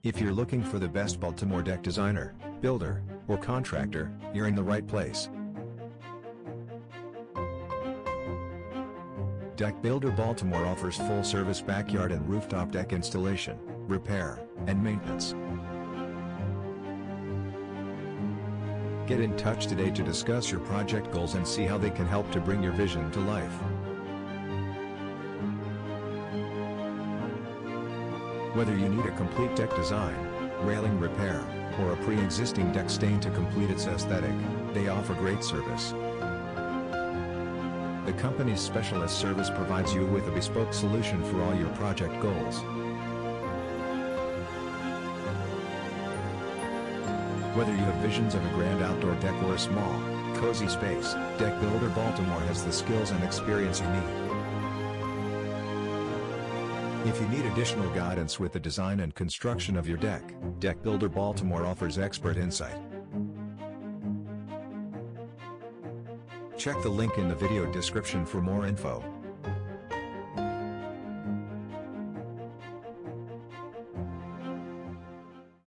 If you're looking for the best Baltimore deck designer, builder, or contractor, you're in the right place. Deck Builder Baltimore offers full-service backyard and rooftop deck installation, repair, and maintenance. Get in touch today to discuss your project goals and see how they can help to bring your vision to life. Whether you need a complete deck design, railing repair, or a pre-existing deck stain to complete its aesthetic, they offer great service. The company's specialist service provides you with a bespoke solution for all your project goals. Whether you have visions of a grand outdoor deck or a small, cozy space, Deck Builder Baltimore has the skills and experience you need. If you need additional guidance with the design and construction of your deck, Deck Builder Baltimore offers expert insight. Check the link in the video description for more info.